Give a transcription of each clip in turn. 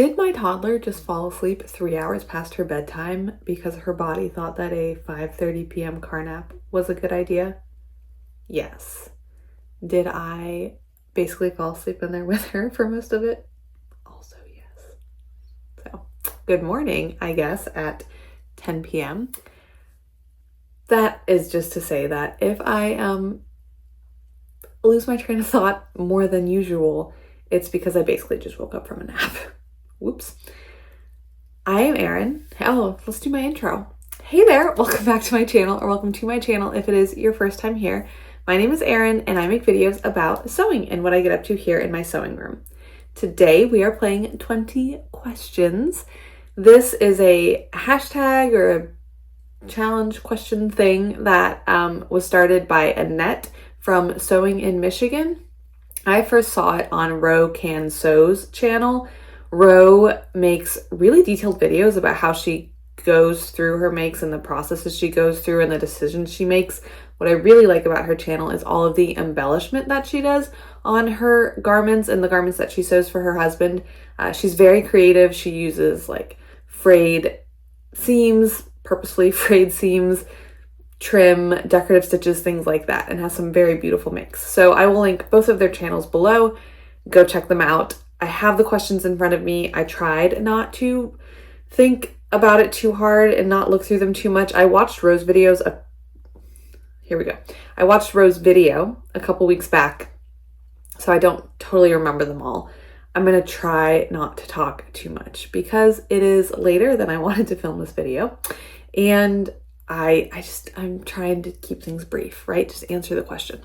Did my toddler just fall asleep 3 hours past her bedtime because her body thought that a 5:30 p.m. car nap was a good idea? Yes. Did I basically fall asleep in there with her for most of it? Also, yes. So, good morning, I guess, at 10 p.m. That is just to say that if I lose my train of thought more than usual, it's because I basically just woke up from a nap. Whoops. I am Erin. Oh, let's do my intro. Hey there, welcome back to my channel, or welcome to my channel if it is your first time here. My name is Erin, and I make videos about sewing and what I get up to here in my sewing room. Today, we are playing 20 questions. This is a hashtag or a challenge question thing that was started by Anette from Sewing in Michigan. I first saw it on Ro Can Sew's channel. Ro makes really detailed videos about how she goes through her makes and the processes she goes through and the decisions she makes. What I really like about her channel is all of the embellishment that she does on her garments and the garments that she sews for her husband. She's very creative. She uses like frayed seams, purposefully frayed seams, trim, decorative stitches, things like that, and has some very beautiful makes. So I will link both of their channels below. Go check them out. I have the questions in front of me. I tried not to think about it too hard and not look through them too much. I watched Ro's videos. Here we go. I watched Ro's video a couple weeks back, so I don't totally remember them all. I'm going to try not to talk too much because it is later than I wanted to film this video. And I'm trying to keep things brief, right? Just answer the question.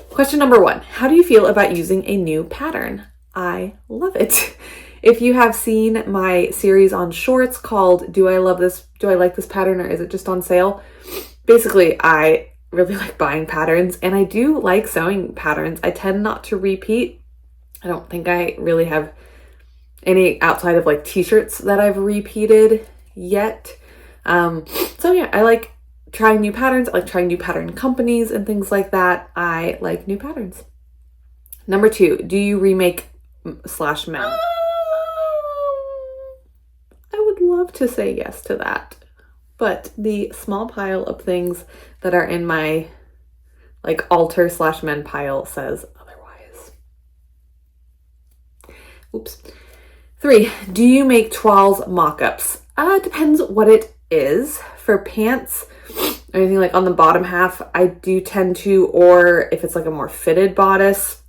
Question number 1. How do you feel about using a new pattern? I love it. If you have seen my series on shorts called Do I Love This? Do I Like This Pattern, or is it just on sale? Basically, I really like buying patterns, and I do like sewing patterns. I tend not to repeat. I don't think I really have any outside of like t-shirts that I've repeated yet. So yeah, I like trying new patterns. I like trying new pattern companies and things like that. I like new patterns. Number 2, do you remake / mend? I would love to say yes to that, but the small pile of things that are in my like alter / mend pile says otherwise. Oops. 3, do you make toiles mock-ups? Depends what it is. For pants, anything like on the bottom half, I do tend to, or if it's like a more fitted bodice,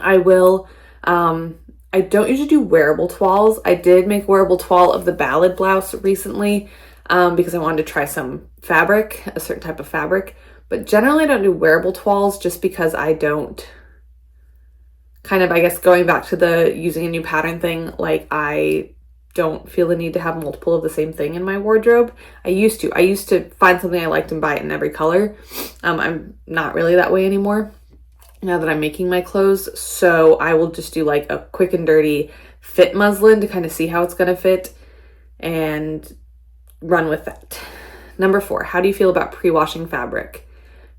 I will. I don't usually do wearable toiles. I did make wearable toile of the ballad blouse recently because I wanted to try some fabric, a certain type of fabric. But generally I don't do wearable toiles just because I don't, kind of, I guess, going back to the using a new pattern thing, like I don't feel the need to have multiple of the same thing in my wardrobe. I used to find something I liked and buy it in every color. I'm not really that way anymore now that I'm making my clothes. So I will just do like a quick and dirty fit muslin to kind of see how it's going to fit and run with that. Number 4, how do you feel about pre-washing fabric?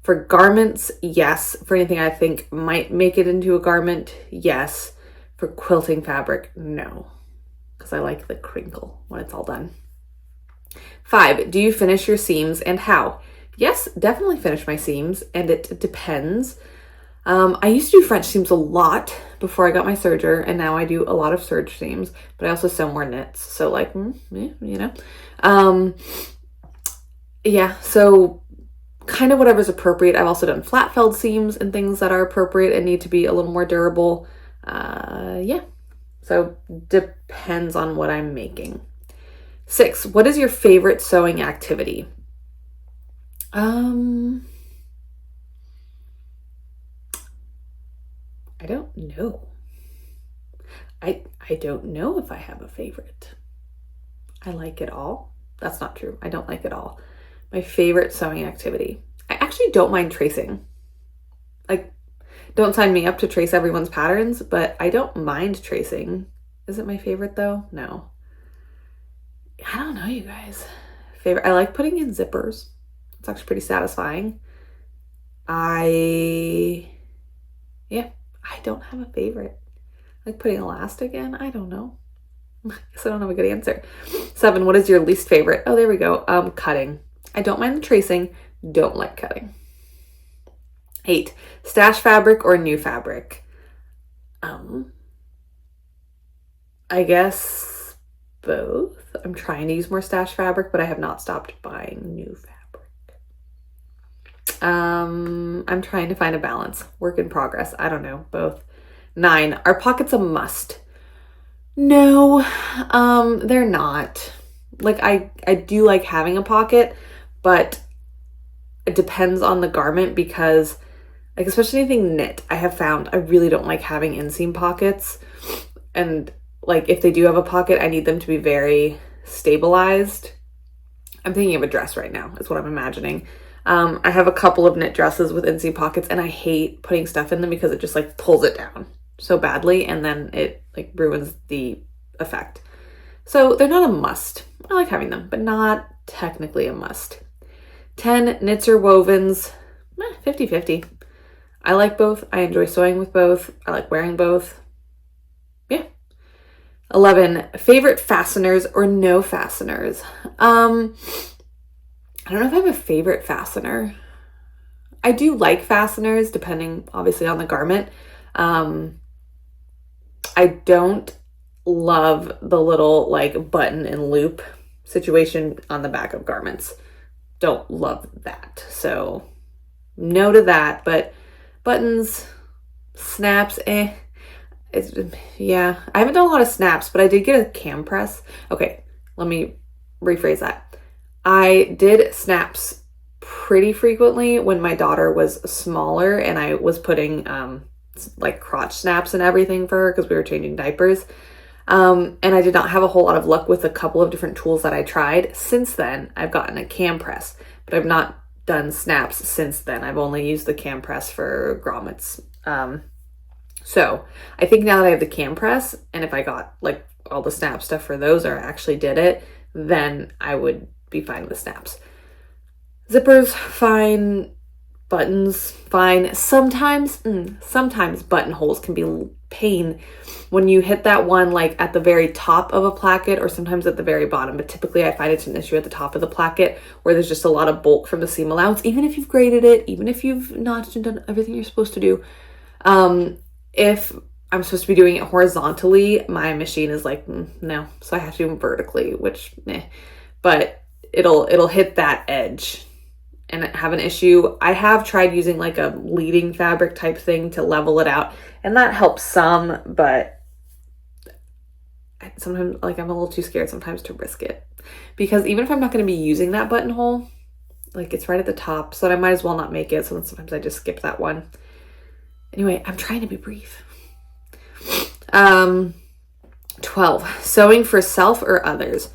For garments, yes. For anything I think might make it into a garment, yes. For quilting fabric, no. Because I like the crinkle when it's all done. 5, do you finish your seams and how? Yes, definitely finish my seams, and it depends. I used to do French seams a lot before I got my serger, and now I do a lot of serge seams, but I also sew more knits. So like, yeah, so kind of whatever's appropriate. I've also done flat felled seams and things that are appropriate and need to be a little more durable. Yeah. So depends on what I'm making. 6, what is your favorite sewing activity? I don't know. I don't know if I have a favorite. I like it all. That's not true. I don't like it all. My favorite sewing activity. I actually don't mind tracing. Like, don't sign me up to trace everyone's patterns, but I don't mind tracing. Is it my favorite though? No. I don't know, you guys. Favorite. I like putting in zippers. It's actually pretty satisfying. I don't have a favorite. Like putting elastic in? I don't know. I guess I don't have a good answer. 7, what is your least favorite? Oh, there we go. Cutting. I don't mind the tracing, don't like cutting. 8, stash fabric or new fabric? I guess both. I'm trying to use more stash fabric, but I have not stopped buying new fabric. I'm trying to find a balance. Work in progress. I don't know. Both. 9, are pockets a must? No, they're not. Like I do like having a pocket, but it depends on the garment because like especially anything knit, I have found I really don't like having inseam pockets. And like if they do have a pocket, I need them to be very stabilized. I'm thinking of a dress right now, is what I'm imagining. I have a couple of knit dresses with inseam pockets and I hate putting stuff in them because it just like pulls it down so badly and then it like ruins the effect. So they're not a must. I like having them, but not technically a must. 10, knits or wovens, 50-50. I like both. I enjoy sewing with both. I like wearing both. Yeah. 11, favorite fasteners or no fasteners? I don't know if I have a favorite fastener. I do like fasteners depending obviously on the garment. I don't love the little like button and loop situation on the back of garments. Don't love that. So no to that, but buttons, snaps, yeah. I haven't done a lot of snaps, but I did get a cam press. Okay, let me rephrase that. I did snaps pretty frequently when my daughter was smaller and I was putting like crotch snaps and everything for her because we were changing diapers. And I did not have a whole lot of luck with a couple of different tools that I tried. Since then, I've gotten a cam press, but I've not done snaps since then. I've only used the cam press for grommets. So I think now that I have the cam press, and if I got like all the snap stuff for those or actually did it, then I would be fine with snaps. Zippers, fine. Buttons, fine. Sometimes buttonholes can be pain when you hit that one like at the very top of a placket or sometimes at the very bottom. But typically I find it's an issue at the top of the placket where there's just a lot of bulk from the seam allowance, even if you've graded it, even if you've notched and done everything you're supposed to do. If I'm supposed to be doing it horizontally, my machine is like, no. So I have to do them vertically, which, but it'll hit that edge and have an issue. I have tried using like a leading fabric type thing to level it out, and that helps some, but sometimes like I'm a little too scared sometimes to risk it because even if I'm not going to be using that buttonhole, like it's right at the top, so I might as well not make it. So sometimes I just skip that one. Anyway, I'm trying to be brief. 12, sewing for self or others?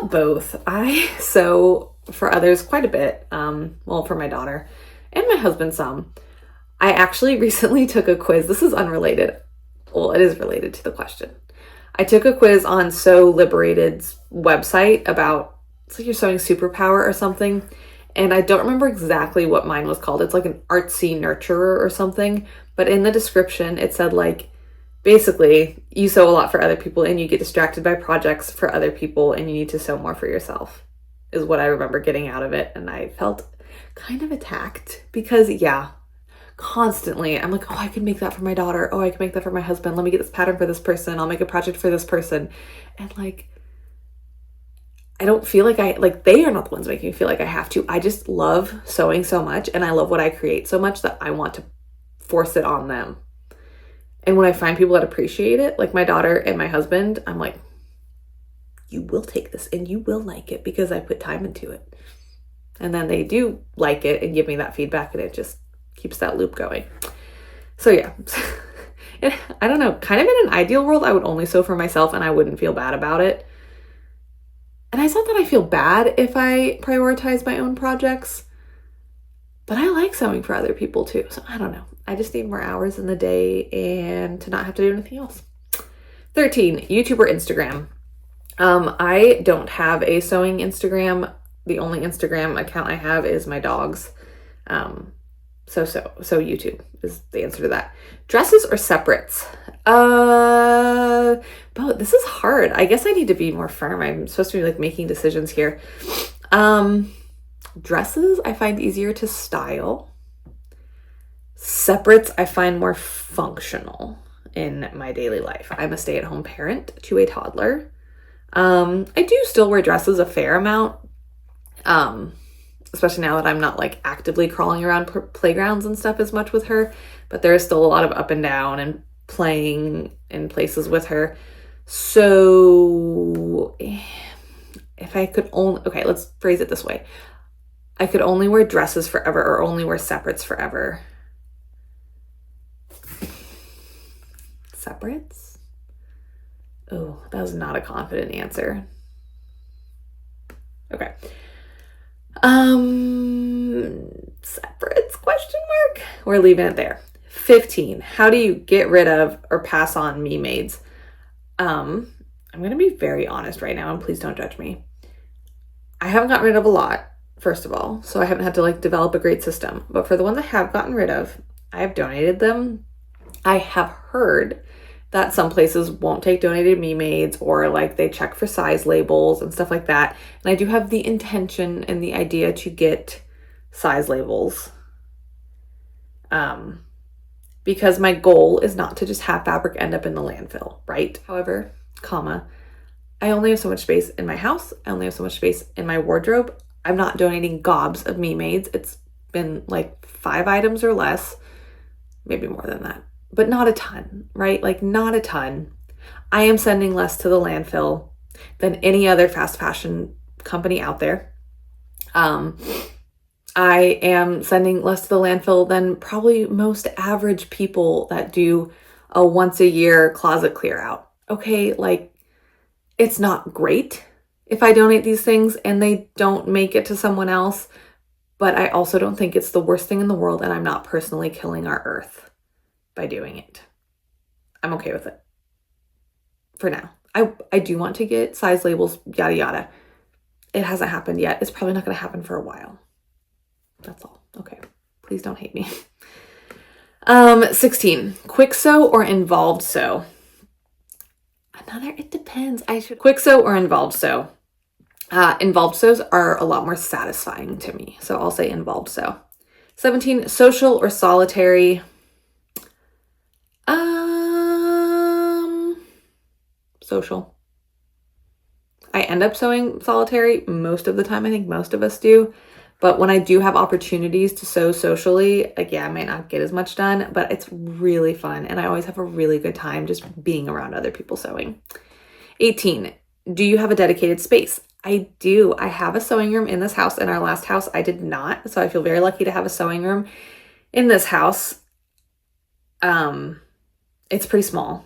Both. I sew for others quite a bit. Well, for my daughter and my husband some. I actually recently took a quiz. This is unrelated. Well, it is related to the question. I took a quiz on Sew Liberated's website about, it's like your sewing superpower or something. And I don't remember exactly what mine was called. It's like an artsy nurturer or something. But in the description, it said like, basically, you sew a lot for other people and you get distracted by projects for other people and you need to sew more for yourself, is what I remember getting out of it. And I felt kind of attacked because, yeah, constantly I'm like, oh, I can make that for my daughter. Oh, I can make that for my husband. Let me get this pattern for this person. I'll make a project for this person. And like, I don't feel like they are not the ones making me feel like I have to. I just love sewing so much and I love what I create so much that I want to force it on them. And when I find people that appreciate it, like my daughter and my husband, I'm like, you will take this and you will like it because I put time into it. And then they do like it and give me that feedback and it just keeps that loop going. So yeah, I don't know, kind of in an ideal world, I would only sew for myself and I wouldn't feel bad about it. And it's not that I feel bad if I prioritize my own projects, but I like sewing for other people too. So I don't know. I just need more hours in the day and to not have to do anything else. 13, YouTube or Instagram? I don't have a sewing Instagram. The only Instagram account I have is my dog's. YouTube is the answer to that. Dresses or separates? But this is hard. I guess I need to be more firm. I'm supposed to be like making decisions here. Dresses I find easier to style. Separates I find more functional in my daily life. I'm a stay-at-home parent to a toddler. I do still wear dresses a fair amount. Especially now that I'm not like actively crawling around playgrounds and stuff as much with her, but there is still a lot of up and down and playing in places with her. So if I could only, okay, let's phrase it this way. I could only wear dresses forever or only wear separates forever. Separates? Oh, that was not a confident answer. Okay. Separates, question mark? We're leaving it there. 15. How do you get rid of or pass on me maids? I'm going to be very honest right now, and please don't judge me. I haven't gotten rid of a lot, first of all, so I haven't had to like develop a great system. But for the ones I have gotten rid of, I have donated them. I have heard that some places won't take donated me maids, or like they check for size labels and stuff like that. And I do have the intention and the idea to get size labels. Because my goal is not to just have fabric end up in the landfill, right? However, I only have so much space in my house. I only have so much space in my wardrobe. I'm not donating gobs of me maids. It's been like 5 items or less, maybe more than that, but not a ton, right? Like not a ton. I am sending less to the landfill than any other fast fashion company out there. I am sending less to the landfill than probably most average people that do a once a year closet clear out. Okay, like it's not great if I donate these things and they don't make it to someone else, but I also don't think it's the worst thing in the world, and I'm not personally killing our earth by doing it. I'm okay with it for now. I do want to get size labels, yada yada. It hasn't happened yet. It's probably not going to happen for a while. That's all. Okay. Please don't hate me. 16. Quick sew or involved sew? It depends. Quick sew or involved sew? Involved sews are a lot more satisfying to me, so I'll say involved sew. 17. Social or solitary? Social. I end up sewing solitary most of the time. I think most of us do. But when I do have opportunities to sew socially, like, yeah, I might not get as much done, but it's really fun. And I always have a really good time just being around other people sewing. 18. Do you have a dedicated space? I do. I have a sewing room in this house. In our last house, I did not. So I feel very lucky to have a sewing room in this house. It's pretty small,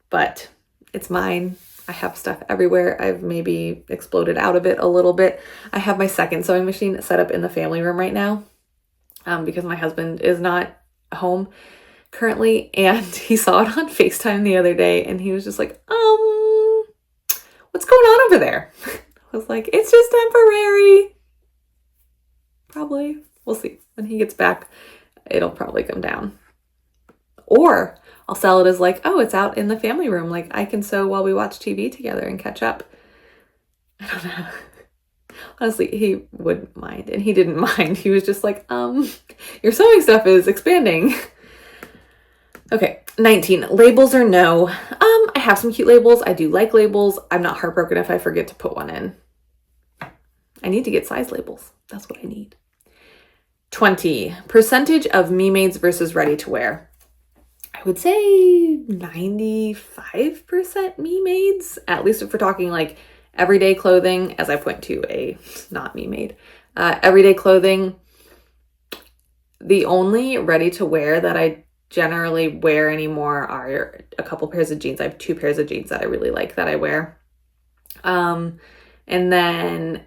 but it's mine. I have stuff everywhere. I've maybe exploded out of it a little bit. I have my second sewing machine set up in the family room right now, because my husband is not home currently, and he saw it on FaceTime the other day, and he was just like, what's going on over there? I was like, it's just temporary. Probably. We'll see. When he gets back, it'll probably come down. Or I'll sell it as like, oh, it's out in the family room. Like I can sew while we watch TV together and catch up. I don't know. Honestly, he wouldn't mind, and he didn't mind. He was just like, your sewing stuff is expanding. Okay, 19. Labels or no? I have some cute labels. I do like labels. I'm not heartbroken if I forget to put one in. I need to get size labels. That's what I need. 20. Percentage of me maids versus ready to wear. I would say 95% me maids, at least if we're talking like everyday clothing, as I point to a not me made. Everyday clothing. The only ready to wear that I generally wear anymore are a couple pairs of jeans. I have 2 pairs of jeans that I really like that I wear. And then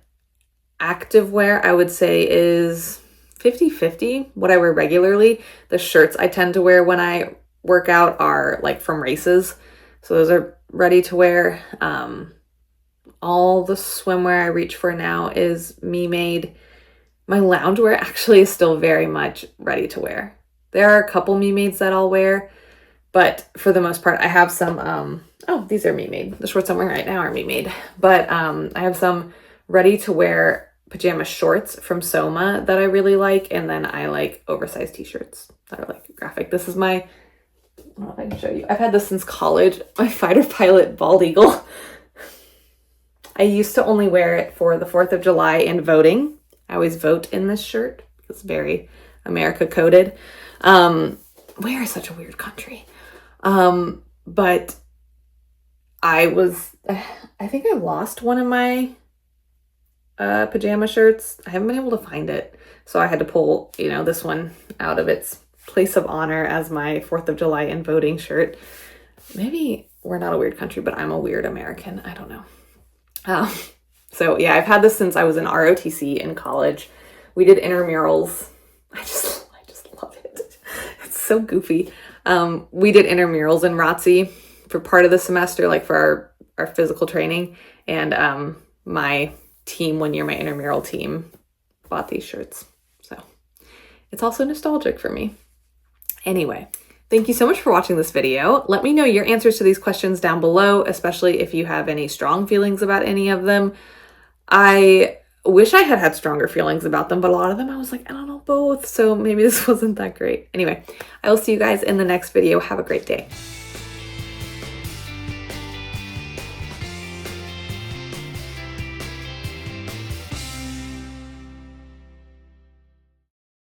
active wear, I would say, is 50-50. What I wear regularly. The shirts I tend to wear when I work out are like from races. So those are ready to wear. All the swimwear I reach for now is me made. My loungewear actually is still very much ready to wear. There are a couple me mades that I'll wear, but for the most part, I have some, oh, these are me made. The shorts I'm wearing right now are me made, but I have some ready to wear pajama shorts from Soma that I really like, and then I like oversized t-shirts that are like graphic. This is my, I don't know if I can show you. I've had this since college. My fighter pilot bald eagle. I used to only wear it for the 4th of July and voting. I always vote in this shirt. It's very America coded. Where is such a weird country? But I think I lost one of my pajama shirts. I haven't been able to find it. So I had to pull, this one out of its place of honor as my 4th of July and voting shirt. Maybe we're not a weird country, but I'm a weird American. I don't know. So yeah, I've had this since I was in ROTC in college. We did intramurals. I just love it. It's so goofy. We did intramurals in ROTC for part of the semester, like for our physical training. And my team, one year, my intramural team bought these shirts. So it's also nostalgic for me. Anyway, thank you so much for watching this video. Let me know your answers to these questions down below, especially if you have any strong feelings about any of them. I wish I had stronger feelings about them, but a lot of them I was like, I don't know both. So maybe this wasn't that great. Anyway, I will see you guys in the next video. Have a great day.